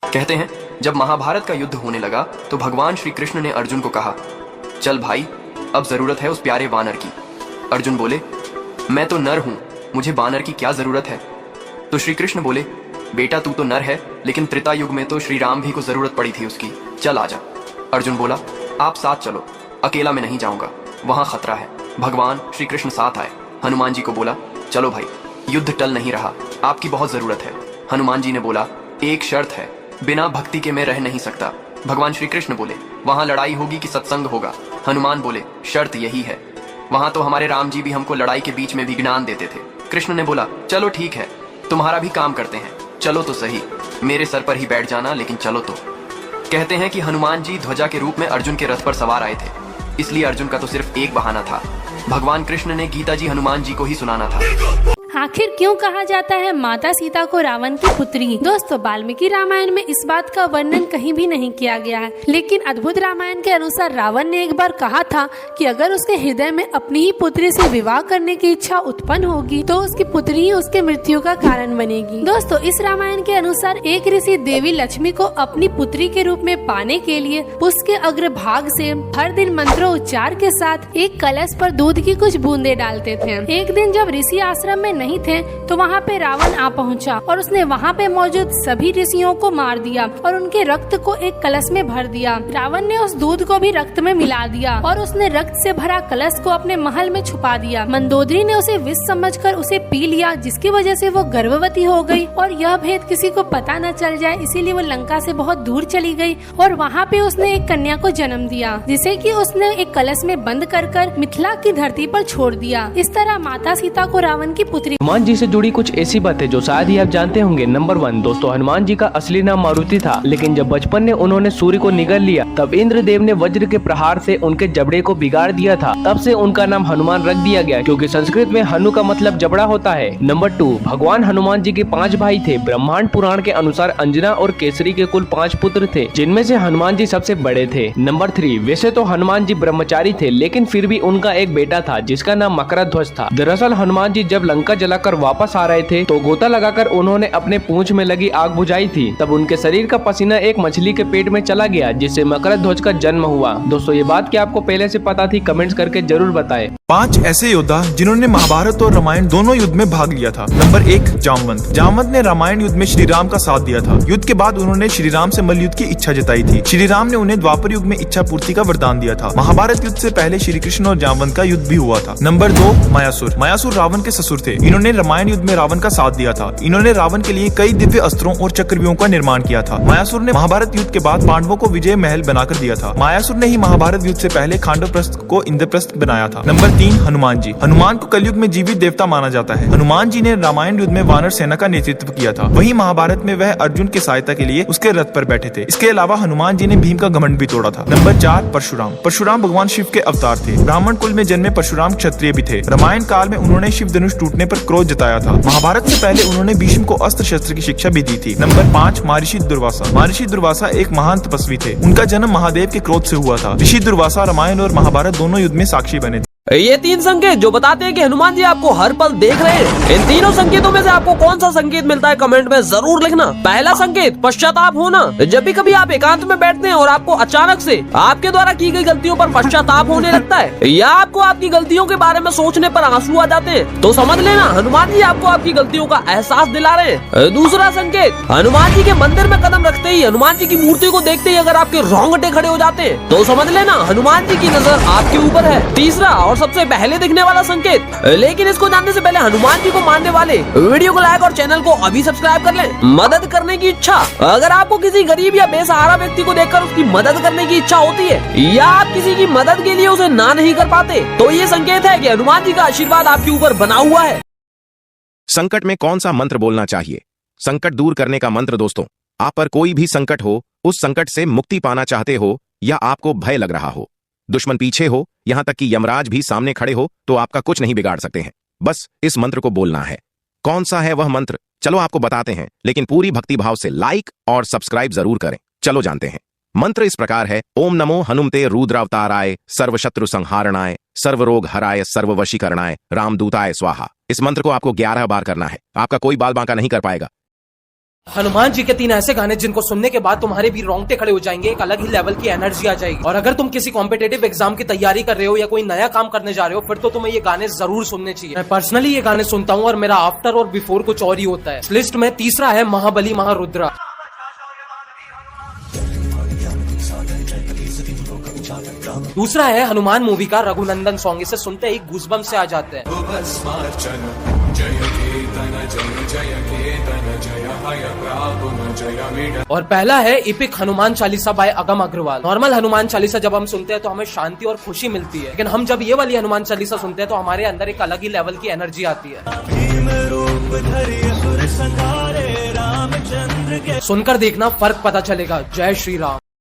कहते हैं जब महाभारत का युद्ध होने लगा तो भगवान श्री कृष्ण ने अर्जुन को कहा, चल भाई, अब जरूरत है उस प्यारे वानर की। अर्जुन बोले, मैं तो नर हूं, मुझे वानर की क्या जरूरत है। तो श्री कृष्ण बोले, बेटा तू तो नर है, लेकिन त्रेता युग में तो श्री राम भी को जरूरत पड़ी थी उसकी, चल आजा। अर्जुन बोला, आप साथ चलो, अकेला मैं नहीं जाऊंगा, वहां खतरा है। भगवान श्री कृष्ण साथ आए। हनुमान जी को बोला, चलो भाई, युद्ध टल नहीं रहा, आपकी बहुत जरूरत है। हनुमान जी ने बोला, एक शर्त है, बिना भक्ति के मैं रह नहीं सकता। भगवान श्री कृष्ण बोले, वहां लड़ाई होगी कि सत्संग होगा। हनुमान बोले, शर्त यही है। वहां तो हमारे राम जी भी हमको लड़ाई के बीच में भी ज्ञान देते थे। कृष्ण ने बोला, चलो ठीक है, तुम्हारा भी काम करते हैं, चलो तो सही, मेरे सर पर ही बैठ जाना, लेकिन चलो तो। कहते हैं कि हनुमान जी ध्वजा के रूप में अर्जुन के रथ पर सवार आए थे, इसलिए अर्जुन का तो सिर्फ एक बहाना था, भगवान कृष्ण ने गीता जी हनुमान जी को ही सुनाना था। आखिर क्यों कहा जाता है माता सीता को रावण की पुत्री? दोस्तों, वाल्मीकि रामायण में इस बात का वर्णन कहीं भी नहीं किया गया है, लेकिन अद्भुत रामायण के अनुसार रावण ने एक बार कहा था कि अगर उसके हृदय में अपनी ही पुत्री से विवाह करने की इच्छा उत्पन्न होगी तो उसकी पुत्री ही उसके मृत्यु का कारण बनेगी। दोस्तों, इस रामायण के अनुसार एक ऋषि देवी लक्ष्मी को अपनी पुत्री के रूप में पाने के लिए उसके अग्रभाग से हर दिन मंत्रोच्चार के साथ एक कलश पर दूध की कुछ बूंदे डालते थे। एक दिन जब ऋषि आश्रम में नहीं थे तो वहाँ पे रावण आ पहुँचा और उसने वहाँ पे मौजूद सभी ऋषियों को मार दिया और उनके रक्त को एक कलश में भर दिया। रावण ने उस दूध को भी रक्त में मिला दिया और उसने रक्त से भरा कलश को अपने महल में छुपा दिया। मंदोदरी ने उसे विष समझकर उसे पी लिया, जिसकी वजह से वो गर्भवती हो गई और यह भेद किसी को पता न चल जाए, इसीलिए वो लंका से बहुत दूर चली गई और वहाँ पे उसने एक कन्या को जन्म दिया, जिसे कि उसने एक कलश में बंद कर मिथिला की धरती पर छोड़ दिया। इस तरह माता सीता को रावण की पुत्री। हनुमान जी से जुड़ी कुछ ऐसी बातें जो शायद ही आप जानते होंगे। नंबर 1, दोस्तों, हनुमान जी का असली नाम मारुति था, लेकिन जब बचपन में उन्होंने सूर्य को निगल लिया तब इंद्रदेव ने वज्र के प्रहार से उनके जबड़े को बिगाड़ दिया था। तब से उनका नाम हनुमान रख दिया गया, क्योंकि संस्कृत में हनु का मतलब जबड़ा होता है। नंबर 2, भगवान हनुमान जी के 5 भाई थे। ब्रह्मांड पुराण के अनुसार अंजना और केसरी के कुल 5 पुत्र थे, जिनमें से हनुमान जी सबसे बड़े थे। नंबर 3, वैसे तो हनुमान जी ब्रह्मचारी थे, लेकिन फिर भी उनका एक बेटा था जिसका नाम मकरध्वज था। दरअसल हनुमान जी जब लंका जलाकर वापस आ रहे थे तो गोता लगाकर उन्होंने अपने पूंछ में लगी आग बुझाई थी। तब उनके शरीर का पसीना एक मछली के पेट में चला गया, जिससे मकरध्वज का जन्म हुआ। दोस्तों, ये बात क्या आपको पहले से पता थी? कमेंट्स करके जरूर बताएं। 5 ऐसे योद्धा जिन्होंने महाभारत और रामायण दोनों युद्ध में भाग लिया था। नंबर 1, जामवंत। जामवंत ने रामायण युद्ध में श्री राम का साथ दिया था। युद्ध के बाद उन्होंने श्री राम से मल्ल युद्ध की इच्छा जताई थी। श्री राम ने उन्हें द्वापर युग में इच्छा पूर्ति का वरदान दिया था। महाभारत युद्ध से पहले श्री कृष्ण और जामवंत का युद्ध भी हुआ था। नंबर 2, मायासुर। मायासुर रावण के ससुर थे। इन्होंने रामायण युद्ध में रावण का साथ दिया था। इन्होंने रावण के लिए कई दिव्य अस्त्रों और चक्रव्यूहों का निर्माण किया था। मायासुर ने महाभारत युद्ध के बाद पांडवों को विजय महल बनाकर दिया था। मायासुर ने ही महाभारत युद्ध से पहले खांडवप्रस्थ को इंद्रप्रस्थ बनाया था। नंबर 3, हनुमान जी। हनुमान को कलयुग में जीवित देवता माना जाता है। हनुमान जी ने रामायण युद्ध में वानर सेना का नेतृत्व किया था। वहीं महाभारत में वह अर्जुन की सहायता के लिए उसके रथ पर बैठे थे। इसके अलावा हनुमान जी ने भीम का घमंड भी तोड़ा था। नंबर 4, परशुराम। परशुराम भगवान शिव के अवतार थे। ब्राह्मण कुल में जन्मे परशुराम क्षत्रिय भी थे। रामायण काल में उन्होंने शिव धनुष टूटने पर क्रोध जताया था। महाभारत से पहले उन्होंने भीष्म को अस्त्र शस्त्र की शिक्षा भी दी थी। नंबर 5, महर्षि दुर्वासा। महर्षि दुर्वासा एक महान तपस्वी थे। उनका जन्म महादेव के क्रोध से हुआ था। ऋषि दुर्वासा रामायण और महाभारत दोनों युद्ध में साक्षी बने थे। ये 3 संकेत जो बताते हैं कि हनुमान जी आपको हर पल देख रहे हैं। इन तीनों संकेतों में से आपको कौन सा संकेत मिलता है कमेंट में जरूर लिखना। पहला संकेत, पश्चाताप होना। जब भी कभी आप एकांत में बैठते हैं और आपको अचानक से आपके द्वारा की गई गलतियों पर पश्चाताप होने लगता है या आपको आपकी गलतियों के बारे में सोचने पर आंसू आ जाते हैं, तो समझ लेना हनुमान जी आपको आपकी गलतियों का एहसास दिला रहे हैं। दूसरा संकेत, हनुमान जी के मंदिर में कदम रखते ही, हनुमान जी की मूर्ति को देखते ही अगर आपके रोंगटे खड़े हो जाते हैं तो समझ लेना हनुमान जी की नजर आपके ऊपर है। तीसरा और सबसे पहले दिखने वाला संकेत, लेकिन इसको जानने से पहले हनुमान जी को मानने वाले वीडियो को लाइक और चैनल को अभी सब्सक्राइब कर लें। मदद करने की इच्छा, अगर आपको किसी गरीब या बेसहारा व्यक्ति को देखकर उसकी मदद करने की इच्छा होती है या आप किसी की मदद के लिए उसे ना नहीं कर पाते, तो ये संकेत है कि हनुमान जी का आशीर्वाद आपके ऊपर बना हुआ है। संकट में कौन सा मंत्र बोलना चाहिए? संकट दूर करने का मंत्र। दोस्तों, आप पर कोई भी संकट हो, उस संकट से मुक्ति पाना चाहते हो या आपको भय लग रहा हो, दुश्मन पीछे हो, यहां तक कि यमराज भी सामने खड़े हो, तो आपका कुछ नहीं बिगाड़ सकते हैं। बस इस मंत्र को बोलना है। कौन सा है वह मंत्र? चलो आपको बताते हैं, लेकिन पूरी भक्ति भाव से लाइक और सब्सक्राइब जरूर करें। चलो जानते हैं। मंत्र इस प्रकार है, ओम नमो हनुमते रुद्रावताराय सर्वशत्रु संहारणाय सर्वरोग हराय सर्ववशीकरणाय रामदूताय स्वाहा। इस मंत्र को आपको 11 बार करना है। आपका कोई बाल बांका नहीं कर पाएगा। हनुमान जी के 3 ऐसे गाने जिनको सुनने के बाद तुम्हारे भी रोंगटे खड़े हो जाएंगे, एक अलग ही लेवल की एनर्जी आ जाएगी। और अगर तुम किसी कॉम्पिटेटिव एग्जाम की तैयारी कर रहे हो या कोई नया काम करने जा रहे हो, फिर तो तुम्हें ये गाने जरूर सुनने चाहिए। मैं पर्सनली ये गाने सुनता हूँ और मेरा आफ्टर और बिफोर कुछ और ही होता है। इस लिस्ट में तीसरा है महाबली महारुद्रा। दूसरा है हनुमान मूवी का रघुनंदन सॉन्ग। इसे सुनते ही गूज़बम्स से आ जाते हैं। और पहला है इपिक हनुमान चालीसा बाय अगम अग्रवाल। नॉर्मल हनुमान चालीसा जब हम सुनते हैं तो हमें शांति और खुशी मिलती है, लेकिन हम जब ये वाली हनुमान चालीसा सुनते हैं तो हमारे अंदर एक अलग ही लेवल की एनर्जी आती है। सुनकर देखना, फर्क पता चलेगा। जय श्री राम।